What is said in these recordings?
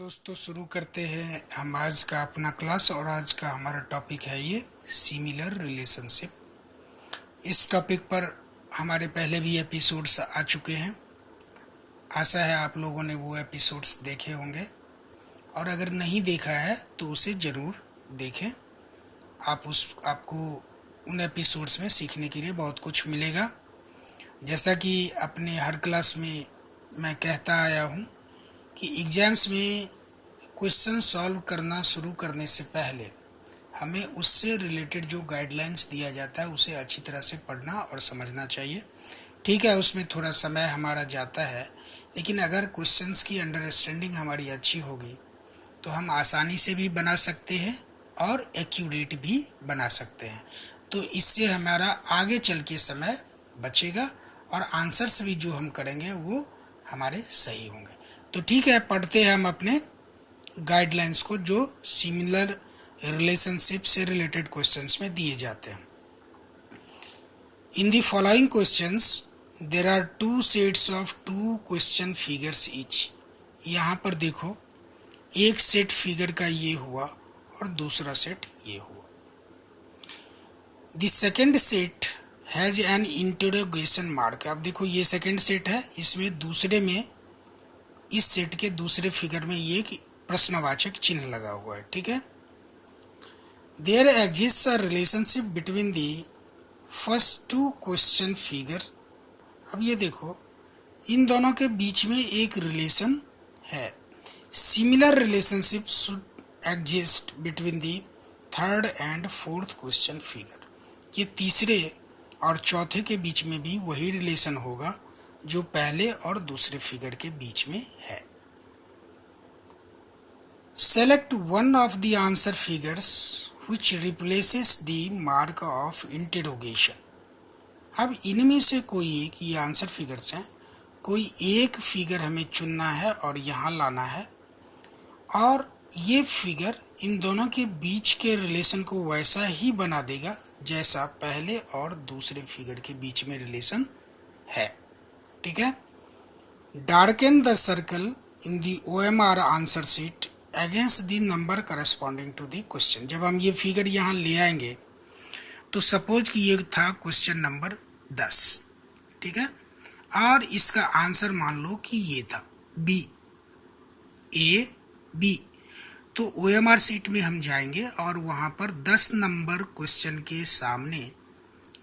दोस्तों शुरू करते हैं हम आज का अपना क्लास। और आज का हमारा टॉपिक है ये सिमिलर रिलेशनशिप। इस टॉपिक पर हमारे पहले भी एपिसोड्स आ चुके हैं। आशा है आप लोगों ने वो एपिसोड्स देखे होंगे, और अगर नहीं देखा है तो उसे ज़रूर देखें। आपको उन एपिसोड्स में सीखने के लिए बहुत कुछ मिलेगा। जैसा कि अपने हर क्लास में मैं कहता आया हूँ कि एग्ज़ाम्स में क्वेश्चन सॉल्व करना शुरू करने से पहले हमें उससे रिलेटेड जो गाइडलाइंस दिया जाता है उसे अच्छी तरह से पढ़ना और समझना चाहिए। ठीक है, उसमें थोड़ा समय हमारा जाता है, लेकिन अगर क्वेश्चंस की अंडरस्टैंडिंग हमारी अच्छी होगी तो हम आसानी से भी बना सकते हैं और एक्यूरेट भी बना सकते हैं। तो इससे हमारा आगे चल के समय बचेगा और आंसर्स भी जो हम करेंगे वो हमारे सही होंगे। तो ठीक है, पढ़ते हैं हम अपने गाइडलाइंस को जो सिमिलर रिलेशनशिप से रिलेटेड क्वेश्चंस में दिए जाते हैं। In the following questions there are two sets of two question figures each. यहाँ पर देखो, एक सेट फिगर का ये हुआ और दूसरा सेट ये हुआ। The second set has an interrogation mark. अब देखो ये सेकेंड सेट है, इसमें दूसरे में इस सेट के दूसरे फिगर में ये प्रश्नवाचक चिन्ह लगा हुआ है। ठीक है। There exist a relationship between the first two question figure. अब ये देखो, इन दोनों के बीच में एक रिलेशन है। Similar relationship should exist between the third and fourth question figure. ये तीसरे और चौथे के बीच में भी वही रिलेशन होगा जो पहले और दूसरे फिगर के बीच में है। Select one of the answer figures which replaces the mark of interrogation। अब इनमें से कोई एक, ये आंसर फिगर्स हैं, कोई एक फिगर हमें चुनना है और यहाँ लाना है, और ये फिगर इन दोनों के बीच के रिलेशन को वैसा ही बना देगा जैसा पहले और दूसरे फिगर के बीच में रिलेशन है। ठीक है। Darken the circle in the OMR answer sheet against the number corresponding to the question. जब हम ये फिगर यहाँ ले आएंगे तो सपोज कि ये था क्वेश्चन नंबर 10। ठीक है, और इसका आंसर मान लो कि ये था B। तो OMR शीट में हम जाएंगे और वहाँ पर 10 नंबर क्वेश्चन के सामने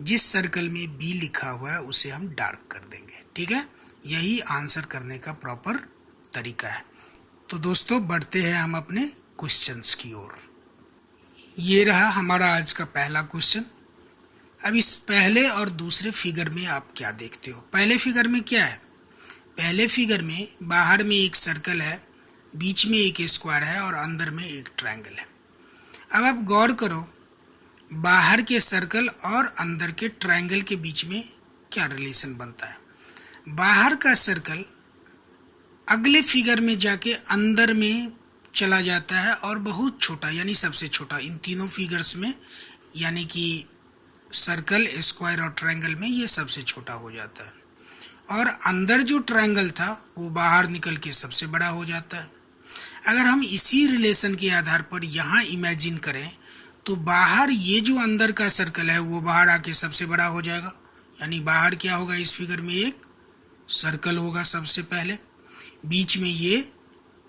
जिस सर्कल में B लिखा हुआ है उसे हम डार्क कर देंगे। ठीक है, यही आंसर करने का प्रॉपर तरीका है। तो दोस्तों बढ़ते हैं हम अपने क्वेश्चंस की ओर। ये रहा हमारा आज का पहला क्वेश्चन। अब इस पहले और दूसरे फिगर में आप क्या देखते हो? पहले फिगर में क्या है? पहले फिगर में बाहर में एक सर्कल है, बीच में एक स्क्वायर है और अंदर में एक ट्रायंगल है। अब आप गौर करो, बाहर के सर्कल और अंदर के ट्रायंगल के बीच में क्या रिलेशन बनता है। बाहर का सर्कल अगले फिगर में जाके अंदर में चला जाता है और बहुत छोटा, यानी सबसे छोटा इन तीनों फिगर्स में, यानी कि सर्कल, स्क्वायर और ट्रायंगल में ये सबसे छोटा हो जाता है। और अंदर जो ट्रायंगल था वो बाहर निकल के सबसे बड़ा हो जाता है। अगर हम इसी रिलेशन के आधार पर यहाँ इमेजिन करें तो बाहर ये जो अंदर का सर्कल है वो बाहर आके सबसे बड़ा हो जाएगा। यानी बाहर क्या होगा, इस फिगर में एक सर्कल होगा सबसे पहले, बीच में ये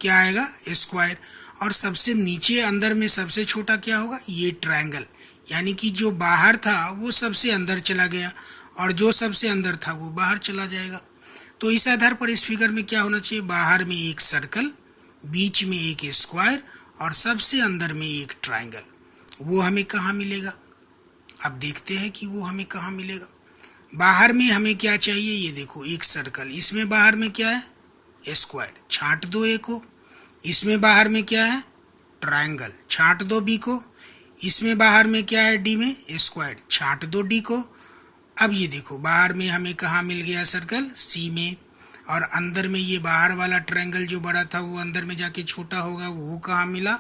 क्या आएगा, स्क्वायर, और सबसे नीचे अंदर में सबसे छोटा क्या होगा, ये ट्रायंगल। यानी कि जो बाहर था वो सबसे अंदर चला गया और जो सबसे अंदर था वो बाहर चला जाएगा। तो इस आधार पर इस फिगर में क्या होना चाहिए, बाहर में एक सर्कल, बीच में एक स्क्वायर और सबसे अंदर में एक ट्रायंगल। वो हमें कहाँ मिलेगा? अब देखते हैं कि वो हमें कहाँ मिलेगा। बाहर में हमें क्या चाहिए, ये देखो एक सर्कल, इसमें बाहर में क्या है, स्क्वायर, छांट दो ए को। इसमें बाहर में क्या है, ट्रायंगल, छांट दो बी को। इसमें बाहर में क्या है, डी में स्क्वायर, छांट दो डी को। अब ये देखो बाहर में हमें कहाँ मिल गया सर्कल, सी में, और अंदर में ये बाहर वाला ट्रायंगल जो बड़ा था वो अंदर में जाके छोटा होगा, वो कहाँ मिला,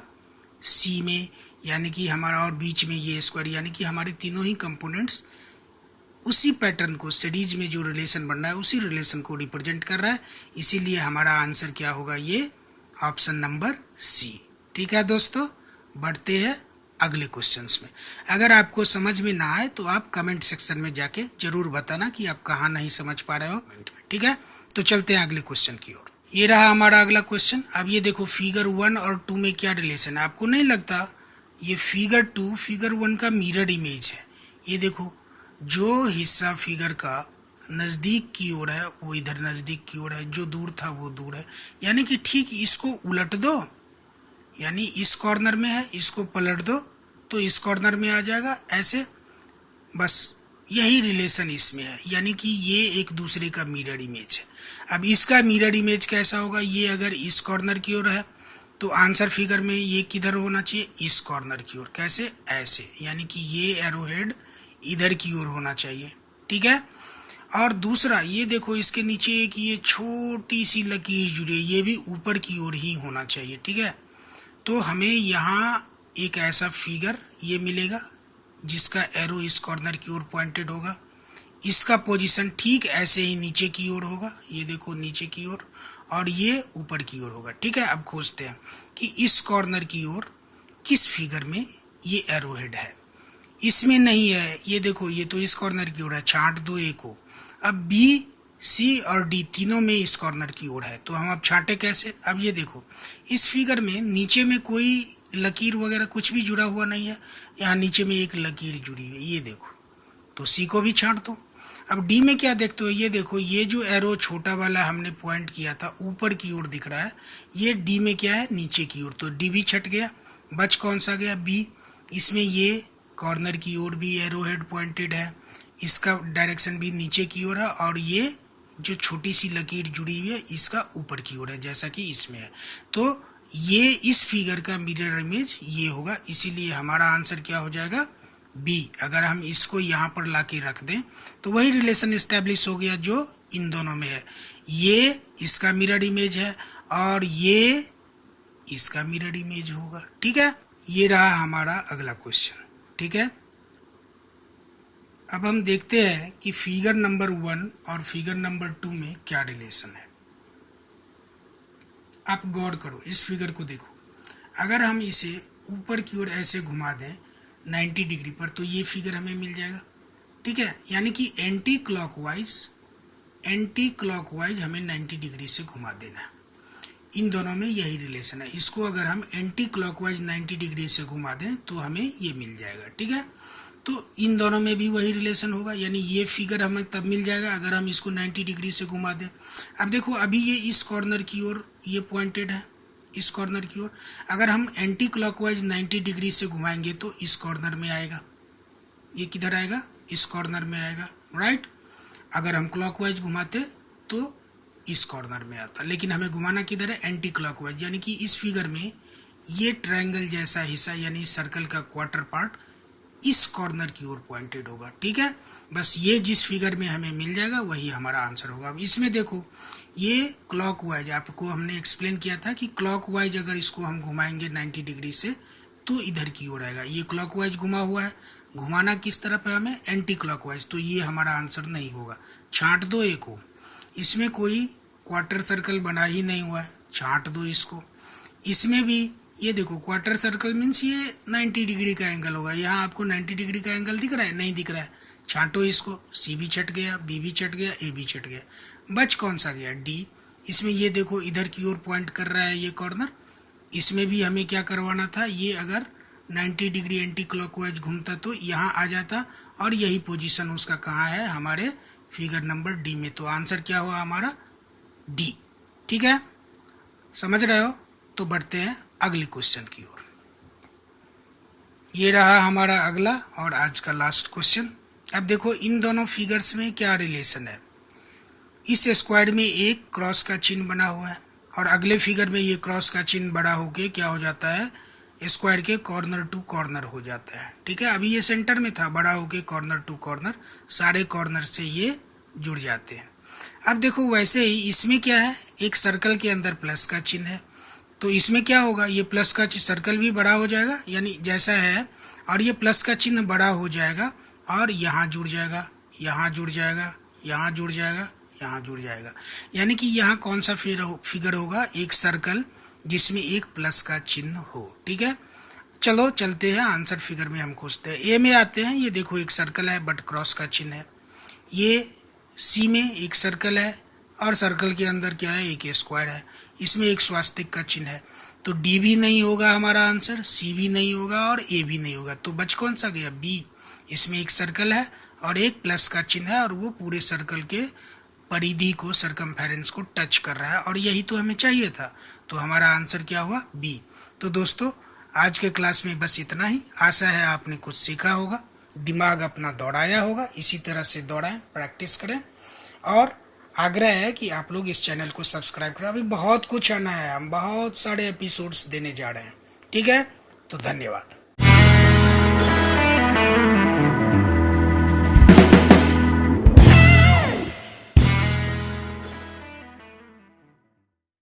सी में। यानी कि हमारा, और बीच में ये स्क्वायर, यानी कि हमारे तीनों ही कंपोनेंट्स उसी पैटर्न को, सीरीज में जो रिलेशन बन रहा है उसी रिलेशन को रिप्रेजेंट कर रहा है। इसीलिए हमारा आंसर क्या होगा, ये ऑप्शन नंबर सी। ठीक है दोस्तों, बढ़ते हैं अगले क्वेश्चंस में। अगर आपको समझ में ना आए तो आप कमेंट सेक्शन में जाके जरूर बताना कि आप कहाँ नहीं समझ पा रहे हो। ठीक है, तो चलते हैं अगले क्वेश्चन की ओर। ये रहा हमारा अगला क्वेश्चन। अब ये देखो फिगर 1 और 2 में क्या रिलेशन है। आपको नहीं लगता ये फिगर 2 फिगर 1 का मिरर इमेज है? ये देखो, जो हिस्सा फिगर का नज़दीक की ओर है वो इधर नज़दीक की ओर है, जो दूर था वो दूर है। यानी कि ठीक इसको उलट दो, यानी इस कॉर्नर में है, इसको पलट दो तो इस कॉर्नर में आ जाएगा, ऐसे। बस यही रिलेशन इसमें है, यानी कि ये एक दूसरे का मिरर इमेज है। अब इसका मिरर इमेज कैसा होगा? ये अगर इस कॉर्नर की ओर है तो आंसर फिगर में ये किधर होना चाहिए? इस कॉर्नर की ओर। कैसे? ऐसे, यानी कि ये एरोहेड इधर की ओर होना चाहिए। ठीक है, और दूसरा ये देखो, इसके नीचे एक ये छोटी सी लकीर जुड़ी है, ये भी ऊपर की ओर ही होना चाहिए। ठीक है, तो हमें यहाँ एक ऐसा फिगर ये मिलेगा जिसका एरो इस कॉर्नर की ओर पॉइंटेड होगा। इसका पोजीशन ठीक ऐसे ही नीचे की ओर होगा, ये देखो नीचे की ओर, और ये ऊपर की ओर होगा। ठीक है, अब खोजते हैं कि इस कॉर्नर की ओर किस फिगर में ये एरो हेड है। इसमें नहीं है, ये देखो, ये तो इस कॉर्नर की ओर है, छांट दो ए को। अब बी, सी और डी तीनों में इस कॉर्नर की ओर है, तो हम अब छांटे कैसे? अब ये देखो, इस फिगर में नीचे में कोई लकीर वगैरह कुछ भी जुड़ा हुआ नहीं है, यहाँ नीचे में एक लकीर जुड़ी हुई है, ये देखो, तो सी को भी छांट दो। अब डी में क्या देखते हो? ये देखो, ये जो एरो छोटा वाला हमने पॉइंट किया था ऊपर की ओर दिख रहा है, ये डी में क्या है? नीचे की ओर, तो डी भी छट गया। बच कौन सा गया? बी। इसमें ये कॉर्नर की ओर भी एरो हेड पॉइंटेड है, इसका डायरेक्शन भी नीचे की ओर है, और ये जो छोटी सी लकीर जुड़ी हुई है इसका ऊपर की ओर है, जैसा कि इसमें है। तो ये इस फिगर का मिरर इमेज ये होगा, इसीलिए हमारा आंसर क्या हो जाएगा? बी। अगर हम इसको यहाँ पर लाके रख दें तो वही रिलेशन एस्टेब्लिश हो गया जो इन दोनों में है। ये इसका मिरर इमेज है और ये इसका मिरर इमेज होगा। ठीक है, ये रहा हमारा अगला क्वेश्चन। ठीक है, अब हम देखते हैं कि फिगर नंबर 1 और फिगर नंबर 2 में क्या रिलेशन है। आप गौर करो, इस फिगर को देखो। अगर हम इसे ऊपर की ओर ऐसे घुमा दें 90 डिग्री पर तो ये फिगर हमें मिल जाएगा। ठीक है, यानी कि एंटी क्लॉकवाइज हमें 90 डिग्री से घुमा देना है। इन दोनों में यही रिलेशन है। इसको अगर हम एंटी क्लॉकवाइज 90 डिग्री से घुमा दें तो हमें ये मिल जाएगा। ठीक है, तो इन दोनों में भी वही रिलेशन होगा, यानी ये फिगर हमें तब मिल जाएगा अगर हम इसको 90 डिग्री से घुमा दें। अब देखो, अभी ये इस कॉर्नर की ओर ये पॉइंटेड है, इस कॉर्नर की ओर। अगर हम एंटी क्लॉकवाइज 90 डिग्री से घुमाएंगे तो इस कॉर्नर में आएगा। ये किधर आएगा? इस कॉर्नर में आएगा, राइट। अगर हम क्लॉकवाइज घुमाते तो इस कॉर्नर में आता, लेकिन हमें घुमाना किधर है? एंटी क्लॉकवाइज, यानी कि इस फिगर में ये ट्रायंगल जैसा हिस्सा, यानी सर्कल का क्वार्टर पार्ट इस कॉर्नर की ओर पॉइंटेड होगा। ठीक है, बस ये जिस फिगर में हमें मिल जाएगा वही हमारा आंसर होगा। अब इसमें देखो, ये क्लॉकवाइज आपको हमने एक्सप्लेन किया था कि क्लॉकवाइज अगर इसको हम घुमाएंगे 90 डिग्री से तो इधर की ओर आएगा। ये क्लॉकवाइज घुमा हुआ है, घुमाना किस तरफ है हमें? एंटी क्लॉकवाइज, तो ये हमारा आंसर नहीं होगा। छांट दो एक को, इसमें कोई क्वार्टर सर्कल बना ही नहीं हुआ है, छांट दो इसको। इसमें भी ये देखो, क्वार्टर सर्कल मीन्स ये 90 डिग्री का एंगल होगा। यहाँ आपको 90 डिग्री का एंगल दिख रहा है? नहीं दिख रहा है, छांटो इसको। सी भी छट गया, बी भी छट गया, ए भी छट गया, बच कौन सा गया? डी। इसमें ये देखो इधर की ओर पॉइंट कर रहा है ये कॉर्नर, इसमें भी हमें क्या करवाना था? ये अगर 90 डिग्री एंटी क्लॉकवाइज घूमता तो यहाँ आ जाता, और यही पोजीशन उसका कहाँ है? हमारे फिगर नंबर डी में। तो आंसर क्या हुआ हमारा? डी। ठीक है, समझ रहे हो? तो बढ़ते हैं अगले क्वेश्चन की ओर। ये रहा हमारा अगला और आज का लास्ट क्वेश्चन। अब देखो, इन दोनों फिगर्स में क्या रिलेशन है। इस स्क्वायर में एक क्रॉस का चिन्ह बना हुआ है और अगले फिगर में ये क्रॉस का चिन्ह बड़ा होके क्या हो जाता है? स्क्वायर के कॉर्नर टू कॉर्नर हो जाता है। ठीक है, अभी ये सेंटर में था, बड़ा होके कॉर्नर टू कॉर्नर, सारे कॉर्नर से ये जुड़ जाते हैं। अब देखो, वैसे ही इसमें क्या है? एक सर्कल के अंदर प्लस का चिन्ह है, तो इसमें क्या होगा? ये प्लस का सर्कल भी बड़ा हो जाएगा, यानी जैसा है, और ये प्लस का चिन्ह बड़ा हो जाएगा और यहाँ जुड़ जाएगा, यहाँ जुड़ जाएगा, यहाँ जुड़ जाएगा, यहाँ जुड़ जाएगा। यानी कि यहाँ कौन सा फिगर होगा? एक सर्कल जिसमें एक प्लस का चिन्ह हो। ठीक है, चलो चलते हैं आंसर फिगर में हम खोजते हैं। ए में आते हैं, ये देखो एक सर्कल है बट क्रॉस का चिन्ह है। ये सी में एक सर्कल है और सर्कल के अंदर क्या है, एक स्क्वायर है, इसमें एक स्वास्तिक का चिन्ह है। तो डी भी नहीं होगा हमारा आंसर, सी भी नहीं होगा और ए भी नहीं होगा। तो बच कौन सा गया, बी। इसमें एक सर्कल है और एक प्लस का चिन्ह है और वो पूरे सर्कल के परिधि को, सरकमफेरेंस को टच कर रहा है और यही तो हमें चाहिए था। तो हमारा आंसर क्या हुआ, बी। तो दोस्तों आज के क्लास में बस इतना ही। आशा है आपने कुछ सीखा होगा, दिमाग अपना दौड़ाया होगा। इसी तरह से दौड़ाएं, प्रैक्टिस करें और आग्रह है कि आप लोग इस चैनल को सब्सक्राइब करें। अभी बहुत कुछ आना है, हम बहुत सारे एपिसोड्स देने जा रहे हैं। ठीक है, तो धन्यवाद।